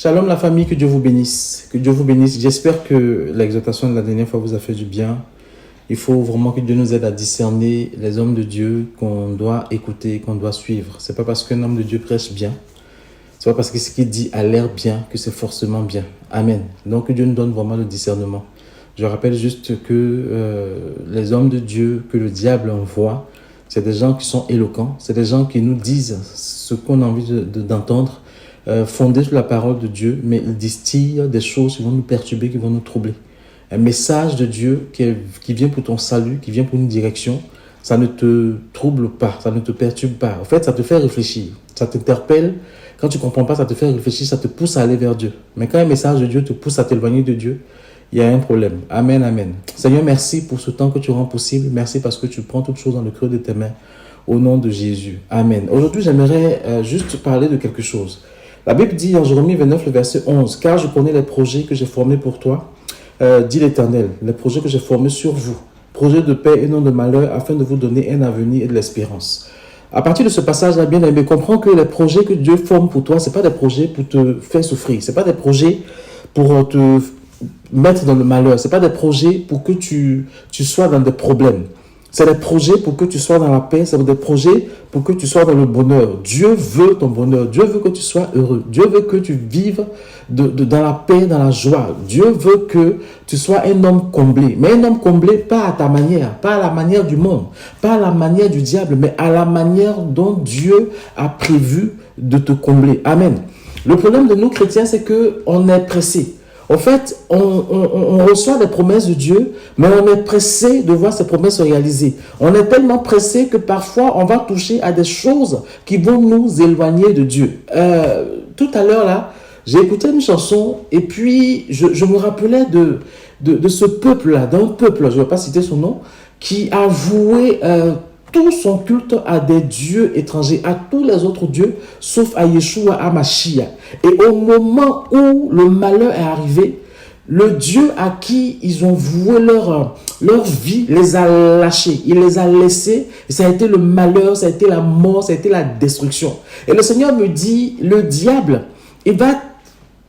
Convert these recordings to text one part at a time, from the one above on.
Shalom la famille, que Dieu vous bénisse. Que Dieu vous bénisse. J'espère que l'exhortation de la dernière fois vous a fait du bien. Il faut vraiment que Dieu nous aide à discerner les hommes de Dieu qu'on doit écouter, qu'on doit suivre. C'est pas parce qu'un homme de Dieu prêche bien, c'est pas parce que ce qu'il dit a l'air bien que c'est forcément bien. Amen. Donc que Dieu nous donne vraiment le discernement. Je rappelle juste que les hommes de Dieu que le diable envoie, c'est des gens qui sont éloquents, c'est des gens qui nous disent ce qu'on a envie d'entendre, fondés sur la parole de Dieu, mais ils distillent des choses qui vont nous perturber, qui vont nous troubler. Un message de Dieu qui vient pour ton salut, qui vient pour une direction, ça ne te trouble pas, ça ne te perturbe pas. En fait, ça te fait réfléchir, ça t'interpelle. Quand tu ne comprends pas, ça te fait réfléchir, ça te pousse à aller vers Dieu. Mais quand un message de Dieu te pousse à t'éloigner de Dieu, il y a un problème. Amen, amen. Seigneur, merci pour ce temps que tu rends possible. Merci parce que tu prends toutes choses dans le creux de tes mains. Au nom de Jésus. Amen. Aujourd'hui, j'aimerais juste parler de quelque chose. La Bible dit en Jérémie 29, le verset 11, « Car je connais les projets que j'ai formés pour toi, dit l'Éternel, les projets que j'ai formés sur vous, projets de paix et non de malheur, afin de vous donner un avenir et de l'espérance. » À partir de ce passage-là, bien aimé, comprends que les projets que Dieu forme pour toi, ce n'est pas des projets pour te faire souffrir. Ce n'est pas des projets pour te mettre dans le malheur. Ce n'est pas des projets pour que tu sois dans des problèmes. C'est des projets pour que tu sois dans la paix. C'est des projets pour que tu sois dans le bonheur. Dieu veut ton bonheur. Dieu veut que tu sois heureux. Dieu veut que tu vives dans la paix, dans la joie. Dieu veut que tu sois un homme comblé. Mais un homme comblé, pas à ta manière, pas à la manière du monde, pas à la manière du diable, mais à la manière dont Dieu a prévu de te combler. Amen. Le problème de nous chrétiens, c'est qu'on est pressé. En fait, on reçoit des promesses de Dieu, mais on est pressé de voir ces promesses se réaliser. On est tellement pressé que parfois, on va toucher à des choses qui vont nous éloigner de Dieu. Tout à l'heure, là, j'ai écouté une chanson et puis je me rappelais de ce peuple-là, d'un peuple, je ne vais pas citer son nom, qui a voué tout son culte à des dieux étrangers, à tous les autres dieux, sauf à Yeshua, à Mashiach. Et au moment où le malheur est arrivé, le Dieu à qui ils ont voué leur vie les a lâchés, il les a laissés, et ça a été le malheur, ça a été la mort, ça a été la destruction. Et le Seigneur me dit, le diable, il va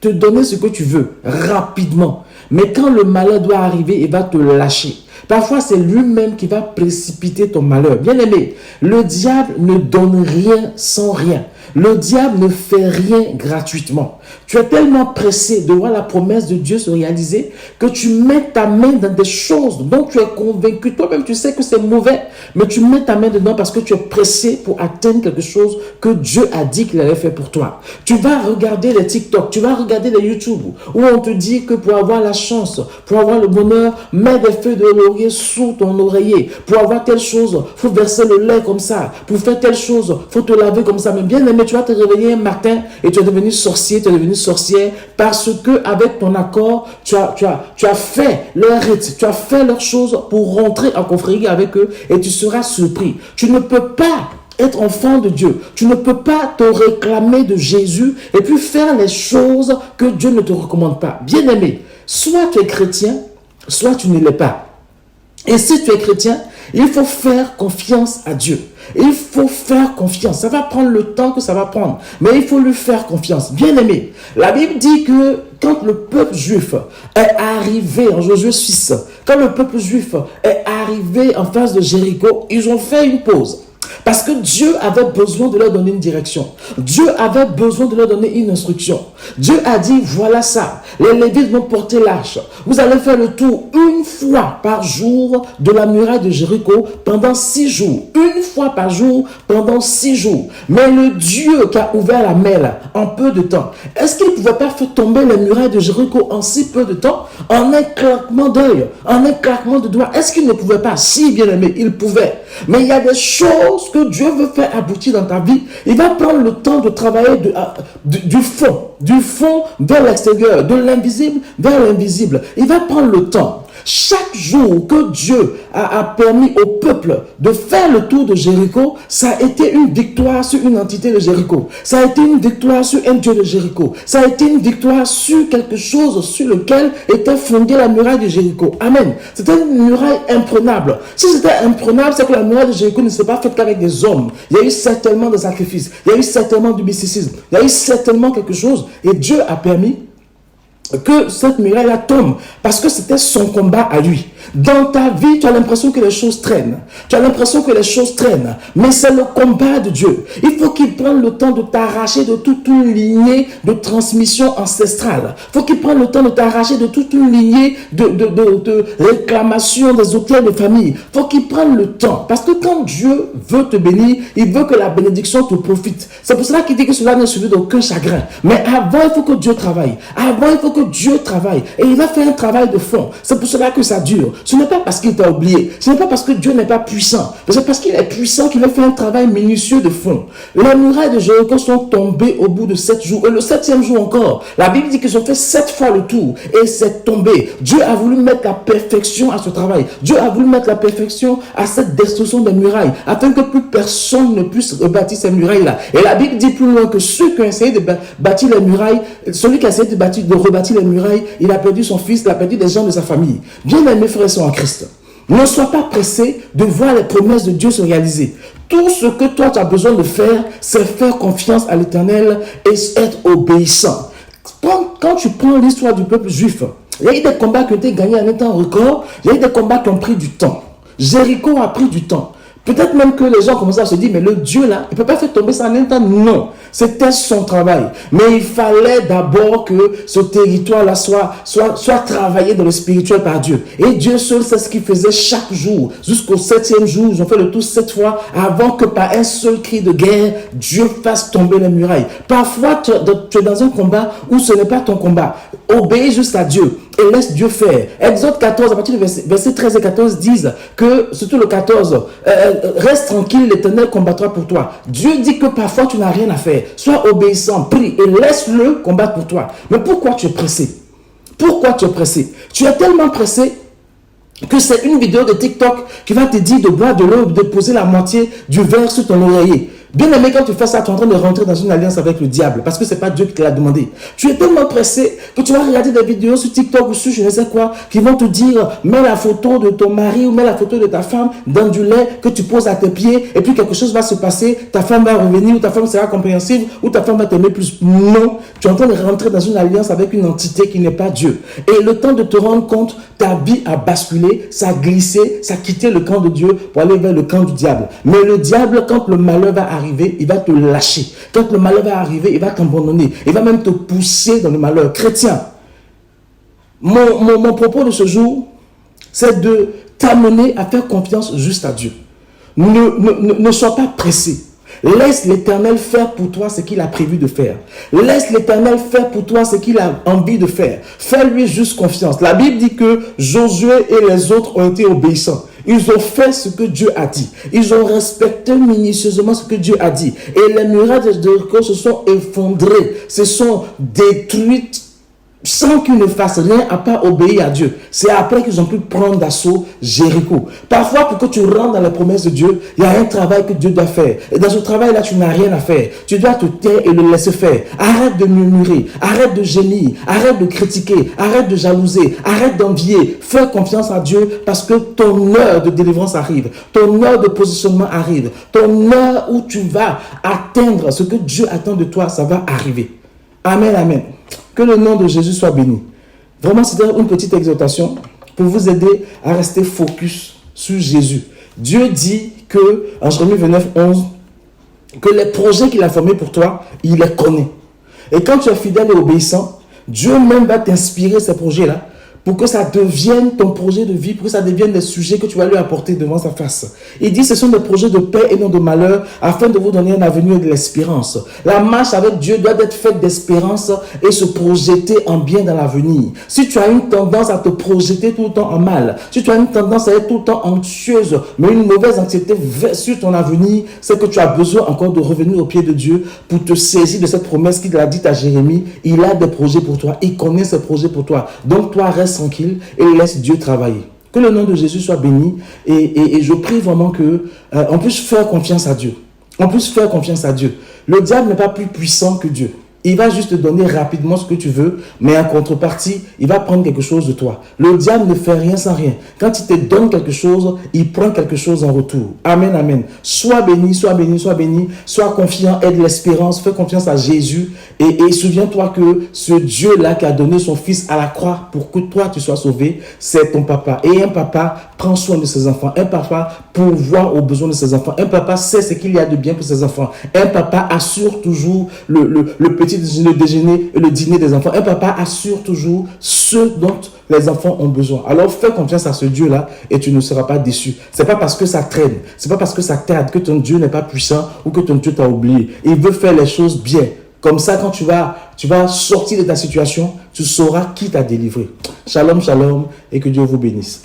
te donner ce que tu veux, rapidement. Mais quand le malheur doit arriver, il va te lâcher. Parfois, c'est lui-même qui va précipiter ton malheur. Bien aimé, le diable ne donne rien sans rien. Le diable ne fait rien gratuitement. Tu es tellement pressé de voir la promesse de Dieu se réaliser que tu mets ta main dans des choses dont tu es convaincu. Toi-même, tu sais que c'est mauvais, mais tu mets ta main dedans parce que tu es pressé pour atteindre quelque chose que Dieu a dit qu'il allait faire pour toi. Tu vas regarder les TikTok, tu vas regarder les YouTube où on te dit que pour avoir la chance, pour avoir le bonheur, mets des feuilles de laurier sous ton oreiller. Pour avoir telle chose, il faut verser le lait comme ça. Pour faire telle chose, il faut te laver comme ça. Mais bien aimé, tu vas te réveiller un matin et tu es devenu sorcier, tu es devenu sorcière parce que avec ton accord, tu as fait leur rite, tu as fait leurs choses pour rentrer en confrérie avec eux et tu seras surpris. Tu ne peux pas être enfant de Dieu. Tu ne peux pas te réclamer de Jésus et puis faire les choses que Dieu ne te recommande pas. Bien aimé, soit tu es chrétien, soit tu ne l'es pas. Et si tu es chrétien, il faut faire confiance à Dieu. Il faut faire confiance. Ça va prendre le temps que ça va prendre. Mais il faut lui faire confiance. Bien aimé, la Bible dit que quand le peuple juif est arrivé en Josué 6, quand le peuple juif est arrivé en face de Jéricho, ils ont fait une pause. Parce que Dieu avait besoin de leur donner une direction. Dieu avait besoin de leur donner une instruction. Dieu a dit, voilà ça. Les Lévites vont porter l'arche. Vous allez faire le tour une fois par jour de la muraille de Jéricho pendant 6 jours. Une fois par jour pendant 6 jours. Mais le Dieu qui a ouvert la mer là, en peu de temps, est-ce qu'il ne pouvait pas faire tomber les murailles de Jéricho en si peu de temps? En un claquement d'œil, en un claquement de doigts. Est-ce qu'il ne pouvait pas? Si, bien aimé, il pouvait. Mais il y a des choses que Dieu veut faire aboutir dans ta vie. Il va prendre le temps de travailler du fond vers l'extérieur, de l'invisible vers l'invisible. Il va prendre le temps. Chaque jour que Dieu a permis au peuple de faire le tour de Jéricho, ça a été une victoire sur une entité de Jéricho. Ça a été une victoire sur un Dieu de Jéricho. Ça a été une victoire sur quelque chose sur lequel était fondée la muraille de Jéricho. Amen. C'était une muraille imprenable. Si c'était imprenable, c'est que la muraille de Jéricho ne s'est pas faite qu'avec des hommes. Il y a eu certainement des sacrifices. Il y a eu certainement du mysticisme. Il y a eu certainement quelque chose Et Dieu a permis que cette muraille-là tombe parce que c'était son combat à lui. Dans ta vie, tu as l'impression que les choses traînent. Tu as l'impression que les choses traînent. Mais c'est le combat de Dieu. Il faut qu'il prenne le temps de t'arracher de toute une lignée de transmission ancestrale. Il faut qu'il prenne le temps de t'arracher de toute une lignée de réclamation des autels de famille. Il faut qu'il prenne le temps. Parce que quand Dieu veut te bénir, il veut que la bénédiction te profite. C'est pour cela qu'il dit que cela n'est suivi d'aucun chagrin. Mais avant, il faut que Dieu travaille. Avant, il faut que Dieu travaille. Et il va faire un travail de fond. C'est pour cela que ça dure. Ce n'est pas parce qu'il t'a oublié. Ce n'est pas parce que Dieu n'est pas puissant. C'est parce qu'il est puissant qu'il va faire un travail minutieux de fond. Les murailles de Jéricho sont tombées au bout de 7 jours. Et le 7e jour encore, la Bible dit qu'ils ont fait 7 fois le tour. Et c'est tombé. Dieu a voulu mettre la perfection à ce travail. Dieu a voulu mettre la perfection à cette destruction des murailles. Afin que plus personne ne puisse rebâtir ces murailles-là. Et la Bible dit plus loin que ceux qui ont essayé de bâtir les murailles, celui qui a essayé de rebâtir les murailles, il a perdu son fils, il a perdu des gens de sa famille. Bien aimés frères et sœurs en Christ, ne sois pas pressé de voir les promesses de Dieu se réaliser. Tout ce que toi tu as besoin de faire, c'est faire confiance à l'Éternel et être obéissant. Quand tu prends l'histoire du peuple juif, il y a eu des combats qui ont été gagnés en un temps record, il y a eu des combats qui ont pris du temps. Jéricho a pris du temps. Peut-être même que les gens commencent à se dire, mais le Dieu là, il ne peut pas faire tomber ça en un temps. Non, c'était son travail. Mais il fallait d'abord que ce territoire-là soit travaillé dans le spirituel par Dieu. Et Dieu seul sait ce qu'il faisait chaque jour. Jusqu'au 7e jour, ils ont fait le tour 7 fois avant que par un seul cri de guerre, Dieu fasse tomber les murailles. Parfois, tu es dans un combat où ce n'est pas ton combat. Obéis juste à Dieu et laisse Dieu faire. Exode 14, à partir du verset 13 et 14, disent que, surtout le 14, reste tranquille, l'Éternel combattra pour toi. Dieu dit que parfois tu n'as rien à faire. Sois obéissant, prie et laisse-le combattre pour toi. Mais pourquoi tu es pressé? Pourquoi tu es pressé? Tu es tellement pressé que c'est une vidéo de TikTok qui va te dire de boire de l'eau, de poser la moitié du verre sur ton oreiller. Bien aimé, quand tu fais ça, tu es en train de rentrer dans une alliance avec le diable parce que ce n'est pas Dieu qui te l'a demandé. Tu es tellement pressé que tu vas regarder des vidéos sur TikTok ou sur je ne sais quoi qui vont te dire mets la photo de ton mari ou mets la photo de ta femme dans du lait que tu poses à tes pieds et puis quelque chose va se passer, ta femme va revenir ou ta femme sera compréhensive ou ta femme va t'aimer plus. Non, tu es en train de rentrer dans une alliance avec une entité qui n'est pas Dieu. Et le temps de te rendre compte, ta vie a basculé, ça a glissé, ça a quitté le camp de Dieu pour aller vers le camp du diable. Mais le diable, quand le malheur va arriver, il va te lâcher. Quand le malheur va arriver, il va t'abandonner. Il va même te pousser dans le malheur. Chrétien, mon propos de ce jour, c'est de t'amener à faire confiance juste à Dieu. Ne sois pas pressé. Laisse l'Éternel faire pour toi ce qu'il a prévu de faire. Laisse l'Éternel faire pour toi ce qu'il a envie de faire. Fais-lui juste confiance. La Bible dit que Josué et les autres ont été obéissants. Ils ont fait ce que Dieu a dit. Ils ont respecté minutieusement ce que Dieu a dit. Et les murailles de Jéricho se sont effondrées, se sont détruites sans qu'ils ne fassent rien à part obéir à Dieu. C'est après qu'ils ont pu prendre d'assaut Jéricho. Parfois, pour que tu rentres dans la promesse de Dieu, il y a un travail que Dieu doit faire. Et dans ce travail-là, tu n'as rien à faire. Tu dois te taire et le laisser faire. Arrête de murmurer, arrête de gémir, arrête de critiquer, arrête de jalouser, arrête d'envier. Fais confiance à Dieu parce que ton heure de délivrance arrive. Ton heure de positionnement arrive. Ton heure où tu vas atteindre ce que Dieu attend de toi, ça va arriver. Amen, amen. Que le nom de Jésus soit béni. Vraiment, c'était une petite exhortation pour vous aider à rester focus sur Jésus. Dieu dit que, en Jérémie 29, 11, que les projets qu'il a formés pour toi, il les connaît. Et quand tu es fidèle et obéissant, Dieu même va t'inspirer ces projets-là pour que ça devienne ton projet de vie, pour que ça devienne des sujets que tu vas lui apporter devant sa face. Il dit ce sont des projets de paix et non de malheur, afin de vous donner un avenir et de l'espérance. La marche avec Dieu doit être faite d'espérance et se projeter en bien dans l'avenir. Si tu as une tendance à te projeter tout le temps en mal, si tu as une tendance à être tout le temps anxieuse, mais une mauvaise anxiété sur ton avenir, c'est que tu as besoin encore de revenir au pied de Dieu pour te saisir de cette promesse qu'il a dite à Jérémie. Il a des projets pour toi, il connaît ses projets pour toi. Donc toi, reste tranquille et laisse Dieu travailler. Que le nom de Jésus soit béni et je prie vraiment que on puisse faire confiance à Dieu. On puisse faire confiance à Dieu. Le diable n'est pas plus puissant que Dieu. Il va juste te donner rapidement ce que tu veux, mais en contrepartie, il va prendre quelque chose de toi. Le diable ne fait rien sans rien. Quand il te donne quelque chose, il prend quelque chose en retour. Amen, amen. Sois béni, sois béni, sois béni. Sois confiant, aie de l'espérance, fais confiance à Jésus. Et souviens-toi que ce Dieu-là qui a donné son Fils à la croix pour que toi tu sois sauvé, c'est ton papa. Et un papa prend soin de ses enfants. Un papa pourvoit aux besoins de ses enfants. Un papa sait ce qu'il y a de bien pour ses enfants. Un papa assure toujours le petit déjeuner et le dîner des enfants. Un papa assure toujours ce dont les enfants ont besoin. Alors fais confiance à ce Dieu-là et tu ne seras pas déçu. C'est pas parce que ça traîne, c'est pas parce que ça tarde que ton Dieu n'est pas puissant ou que ton Dieu t'a oublié. Il veut faire les choses bien. Comme ça, quand tu vas sortir de ta situation, tu sauras qui t'a délivré. Shalom, shalom et que Dieu vous bénisse.